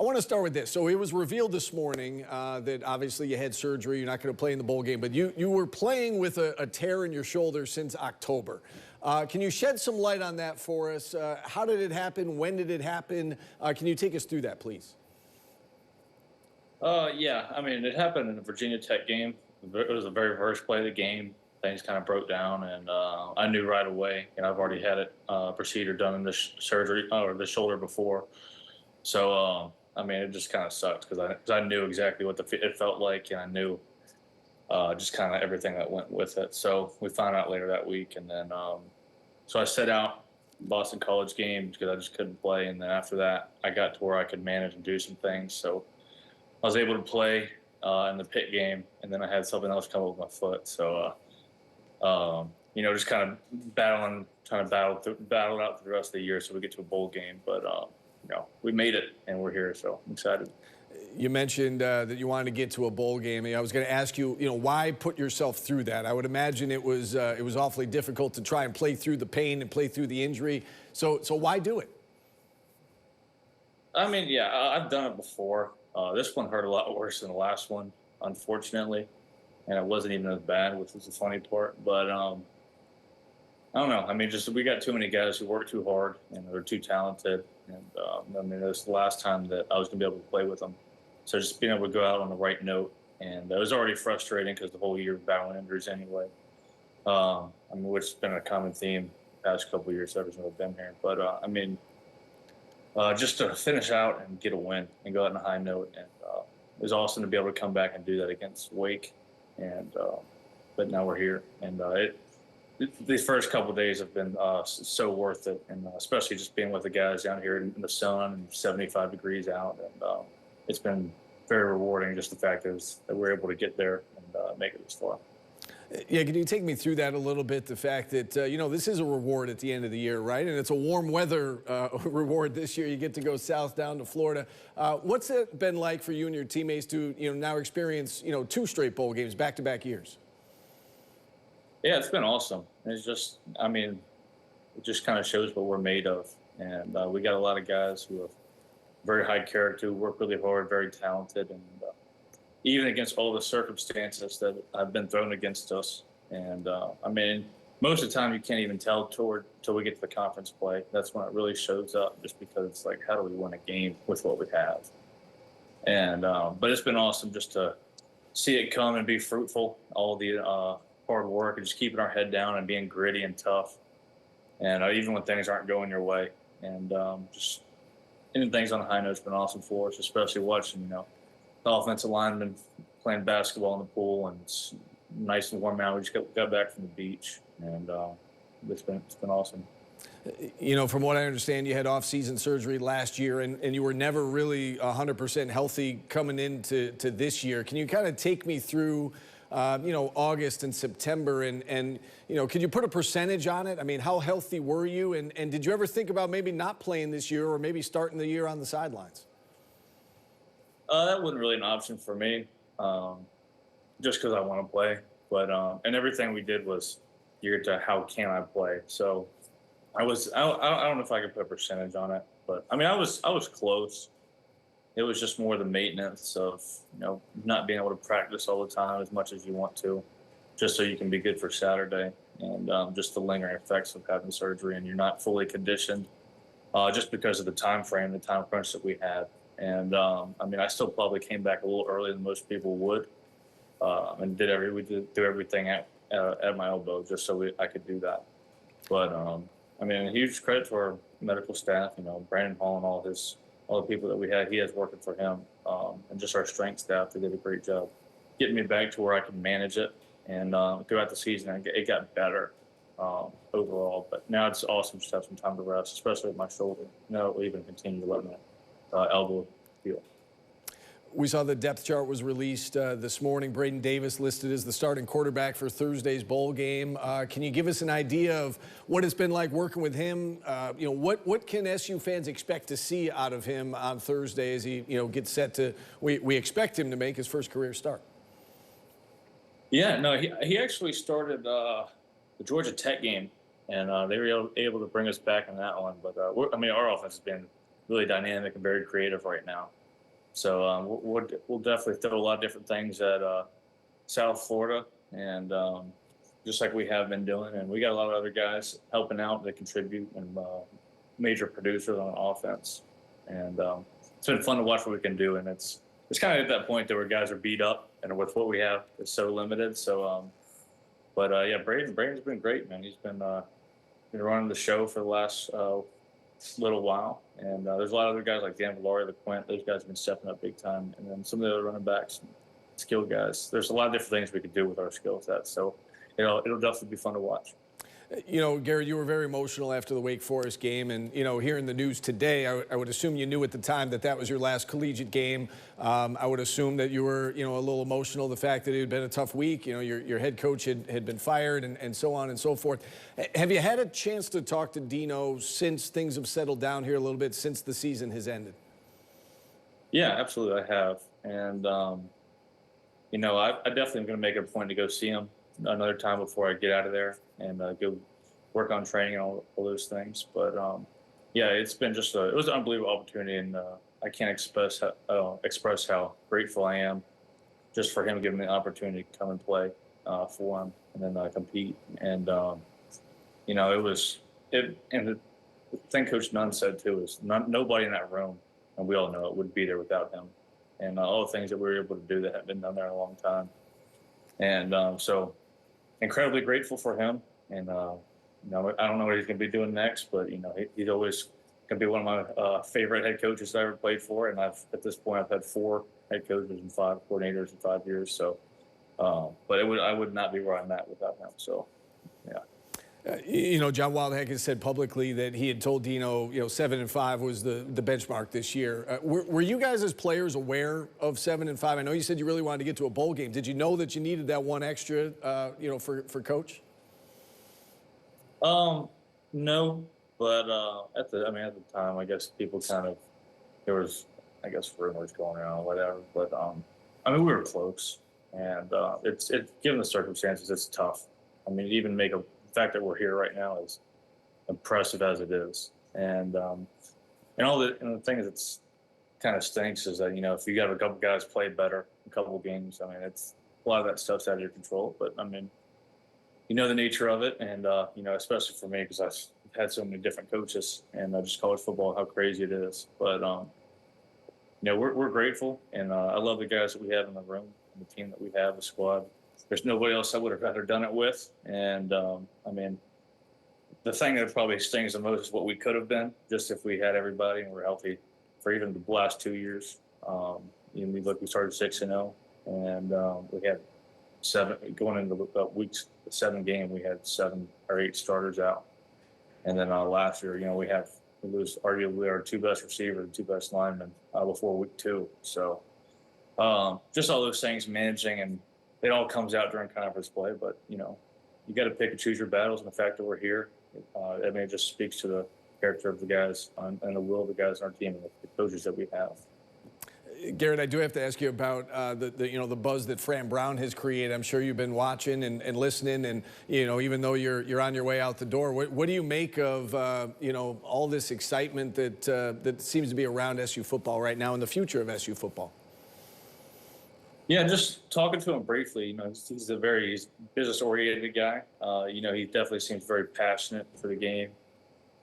I want to start with this. So it was revealed this morning that obviously you had surgery. You're not going to play in the bowl game, but you were playing with a tear in your shoulder since October. Can you shed some light on that for us? How did it happen? When did it happen? Can you take us through that, please? Yeah, I mean, it happened in the Virginia Tech game. It was the very first play of the game. Things kind of broke down, and I knew right away. And I've already had it procedure done in the surgery or the shoulder before. So, I mean, it just kind of sucked because I knew exactly what it felt like, and I knew just kind of everything that went with it. So we found out later that week, and then so I set out Boston College game because I just couldn't play, and then after that, I got to where I could manage and do some things. So I was able to play in the Pitt game, and then I had something else come up with my foot. So, just kind of trying to battle out through the rest of the year so we get to a bowl game. But, we made it, and we're here, so I'm excited. You mentioned that you wanted to get to a bowl game. I was going to ask you, why put yourself through that? I would imagine it was awfully difficult to try and play through the pain and play through the injury. So why do it? I mean, yeah, I've done it before. This one hurt a lot worse than the last one, unfortunately, and it wasn't even as bad, which is the funny part. But I don't know. I mean, just we got too many guys who work too hard and they're too talented. And I mean, this is the last time that I was going to be able to play with them. So just being able to go out on the right note, and it was already frustrating because the whole year of battling injuries anyway. I mean, which has been a common theme the past couple of years ever since I've been here. But I mean. Just to finish out and get a win and go out on a high note. And it was awesome to be able to come back and do that against Wake. And but now we're here. And these first couple of days have been so worth it. And especially just being with the guys down here in the sun and 75 degrees out. And it's been very rewarding, just the fact that we're able to get there and make it this far. Yeah, can you take me through that a little bit? The fact that, this is a reward at the end of the year, right? And it's a warm weather reward this year. You get to go south down to Florida. What's it been like for you and your teammates to, now experience, 2 straight bowl games, back-to-back years? Yeah, it's been awesome. It's just, I mean, it just kind of shows what we're made of. And we got a lot of guys who have very high character, who work really hard, very talented, and even against all the circumstances that have been thrown against us. And, I mean, most of the time you can't even tell till we get to the conference play. That's when it really shows up, just because it's like, how do we win a game with what we have? And but it's been awesome just to see it come and be fruitful, all the hard work and just keeping our head down and being gritty and tough. And even when things aren't going your way. And just ending things on a high note has been awesome for us, especially watching, the offensive linemen playing basketball in the pool, and it's nice and warm out. We just got back from the beach, and it's been awesome. From what I understand, you had off-season surgery last year, and you were never really 100% healthy coming into this year. Can you kind of take me through, August and September, and could you put a percentage on it? I mean, how healthy were you, and did you ever think about maybe not playing this year or maybe starting the year on the sidelines? That wasn't really an option for me, just because I want to play. But and everything we did was geared to how can I play. So I don't know if I could put a percentage on it, but I mean I was close. It was just more the maintenance of not being able to practice all the time as much as you want to, just so you can be good for Saturday, and just the lingering effects of having surgery and you're not fully conditioned, just because of the time frame, the time crunch that we had. And I mean, I still probably came back a little earlier than most people would, and we did do everything at my elbow just so I could do that. But I mean, a huge credit to our medical staff. Brandon Hall and all the people that we had. He has working for him, and just our strength staff. They did a great job getting me back to where I can manage it. And throughout the season, it got better overall. But now it's awesome to have some time to rest, especially with my shoulder. Now it will even continue to let me. Elbow feel. We saw the depth chart was released this morning. Braden Davis listed as the starting quarterback for Thursday's bowl game. Can you give us an idea of what it's been like working with him? What can SU fans expect to see out of him on Thursday as he gets set to? We expect him to make his first career start. Yeah, no, he actually started the Georgia Tech game, and they were able to bring us back in that one. But I mean, our offense has been really dynamic and very creative right now. So we'll definitely throw a lot of different things at South Florida, and just like we have been doing. And we got a lot of other guys helping out that contribute, and major producers on offense. And it's been fun to watch what we can do. And it's kind of at that point that where guys are beat up, and with what we have, it's so limited. So, yeah, Braden's been great, man. He's been running the show for the last little while. And there's a lot of other guys like Dan Valori, the Quint. Those guys have been stepping up big time. And then some of the other running backs, skill guys. There's a lot of different things we could do with our skill set. So, it'll definitely be fun to watch. You know, Garrett, you were very emotional after the Wake Forest game. And, you know, hearing the news today, I would assume you knew at the time that was your last collegiate game. I would assume that you were, you know, a little emotional, the fact that it had been a tough week. You know, your head coach had been fired and so on and so forth. Have you had a chance to talk to Dino since things have settled down here a little bit, since the season has ended? Yeah, absolutely, I have. And, you know, I definitely am going to make it a point to go see him another time before I get out of there and go work on training and all those things. But yeah, it's been it was an unbelievable opportunity, and I can't express how grateful I am just for him giving me the opportunity to come and play for him and then compete. And you know, and the thing Coach Nunn said too is nobody in that room, and we all know it, would be there without him. And all the things that we were able to do that haven't been done there in a long time. And so incredibly grateful for him. And, you know, I don't know what he's going to be doing next, but, you know, he's always going to be one of my favorite head coaches I ever played for. And at this point, I've had 4 head coaches and 5 coordinators in 5 years. So, but I would not be where I'm at without him. So, yeah. You know, John Wildhack has said publicly that he had told Dino, you know, 7-5 was the benchmark this year. Were you guys as players aware of 7-5? I know you said you really wanted to get to a bowl game. Did you know that you needed that one extra, you know, for Coach? No, but at the time, I guess people there was, I guess, rumors going around or whatever. But I mean, we were close, and it's given the circumstances, it's tough. I mean, even the fact that we're here right now is impressive as it is. And the thing that's kind of stinks is that, you know, if you got a couple guys play better, a couple games, I mean, it's a lot of that stuff's out of your control. But I mean, you know the nature of it, and you know, especially for me, because I've had so many different coaches, and just college football, how crazy it is. But you know, we're grateful, and I love the guys that we have in the room, and the team that we have, the squad. There's nobody else I would have rather done it with. And I mean, the thing that probably stings the most is what we could have been, just if we had everybody and we're healthy for even the last 2 years. You know, we started 6-0, and we had 7 going into week 7 game. We had 7 or 8 starters out, and then last year, you know, we lose arguably our 2 best receivers and 2 best linemen before week 2. So just all those things, managing, and it all comes out during conference play. But you know, you got to pick and choose your battles, and the fact that we're here, I mean, it just speaks to the character of the guys and the will of the guys on our team and the coaches that we have. Garrett, I do have to ask you about the buzz that Fran Brown has created. I'm sure you've been watching and listening, and you know, even though you're on your way out the door, what do you make of you know, all this excitement that seems to be around SU football right now and the future of SU football? Yeah, just talking to him briefly, you know, he's a very business-oriented guy. You know, he definitely seems very passionate for the game.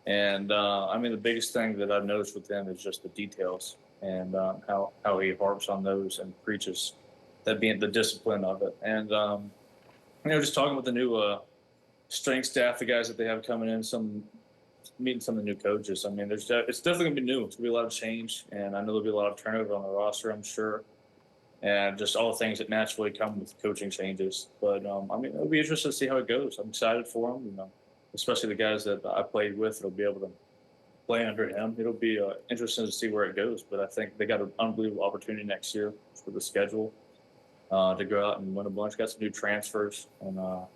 And, I mean, the biggest thing that I've noticed with him is just the details and how he harps on those and preaches that being the discipline of it. And, you know, just talking with the new strength staff, the guys that they have coming in, meeting some of the new coaches. I mean, it's definitely going to be new. It's going to be a lot of change, and I know there'll be a lot of turnover on the roster, I'm sure. And just all the things that naturally come with coaching changes. But, I mean, it'll be interesting to see how it goes. I'm excited for them, you know, especially the guys that I played with that'll be able to play under him. It'll be interesting to see where it goes. But I think they got an unbelievable opportunity next year for the schedule to go out and win a bunch. Got some new transfers. And I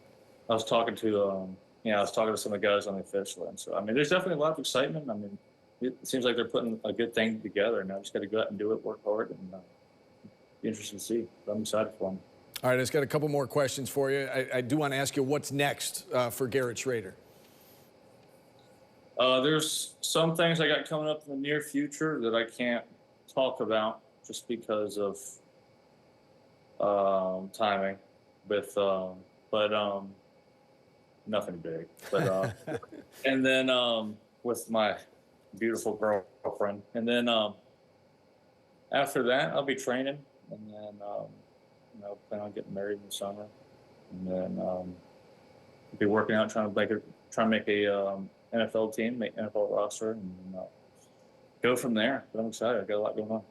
was talking to some of the guys on the official end. So, I mean, there's definitely a lot of excitement. I mean, it seems like they're putting a good thing together. And I just got to go out and do it, work hard, and be interesting to see. I'm excited for them. All right, I just got a couple more questions for you. I do want to ask you what's next for Garrett Shrader. There's some things I got coming up in the near future that I can't talk about just because of timing with, but nothing big. But and then with my beautiful girlfriend, and then after that, I'll be training, and then plan on getting married in the summer, and then be working out, trying to make a NFL team, make NFL roster, and go from there. But I'm excited. I got a lot going on.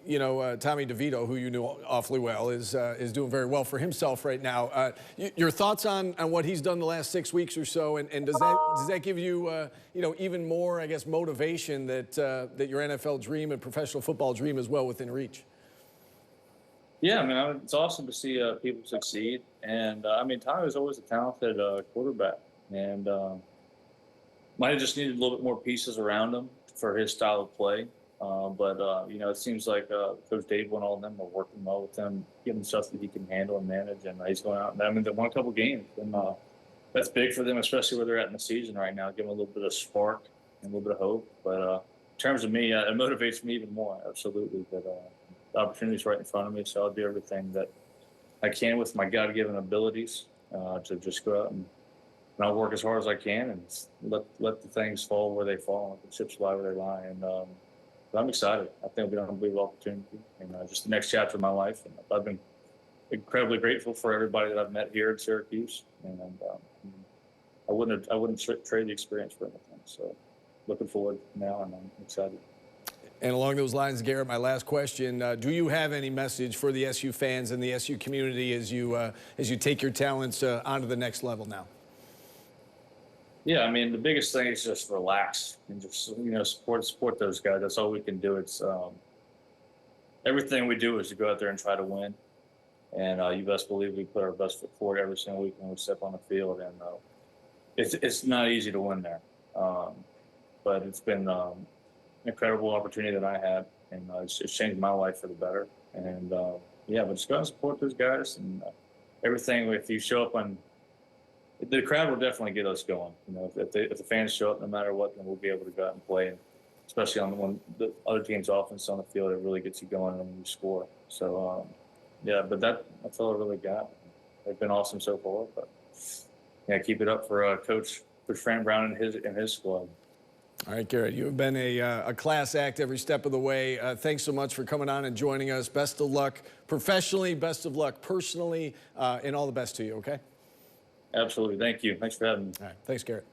You know, Tommy DeVito, who you knew awfully well, is doing very well for himself right now. Your thoughts on what he's done the last 6 weeks or so, and does that give you even more, I guess, motivation that that your NFL dream and professional football dream is well within reach? Yeah, I mean, it's awesome to see people succeed, and I mean, Tommy was always a talented quarterback, and might have just needed a little bit more pieces around him for his style of play. But it seems like Coach Dave and all of them are working well with him, giving stuff that he can handle and manage, and he's going out. And I mean, they won a couple games, and that's big for them, especially where they're at in the season right now. Give them a little bit of spark and a little bit of hope. But in terms of me, it motivates me even more, absolutely. But the opportunity's right in front of me, so I'll do everything that I can with my God-given abilities to just go out and I'll work as hard as I can and let the things fall where they fall, let the chips lie where they lie. And but I'm excited. I think it'll be an unbelievable opportunity, and just the next chapter of my life. And I've been incredibly grateful for everybody that I've met here at Syracuse, and I wouldn't trade the experience for anything. So, looking forward now, and I'm excited. And along those lines, Garrett, my last question: do you have any message for the SU fans and the SU community as you take your talents onto the next level now? Yeah, I mean, the biggest thing is just relax and just support those guys. That's all we can do. It's everything we do is to go out there and try to win, and you best believe we put our best foot forward every single week when we step on the field. And it's not easy to win there, but it's been an incredible opportunity that I had, and it's changed my life for the better. And but just go out and support those guys and everything. If you show up on the crowd will definitely get us going. If the fans show up, no matter what, then we'll be able to go out and play. And especially when the other team's offense on the field, it really gets you going when you score. So, but that's all I really got. They've been awesome so far. But keep it up for Coach Fran Brown and his squad. All right, Garrett, you have been a class act every step of the way. Thanks so much for coming on and joining us. Best of luck professionally, best of luck personally, and all the best to you, okay? Absolutely. Thank you. Thanks for having me. All right. Thanks, Garrett.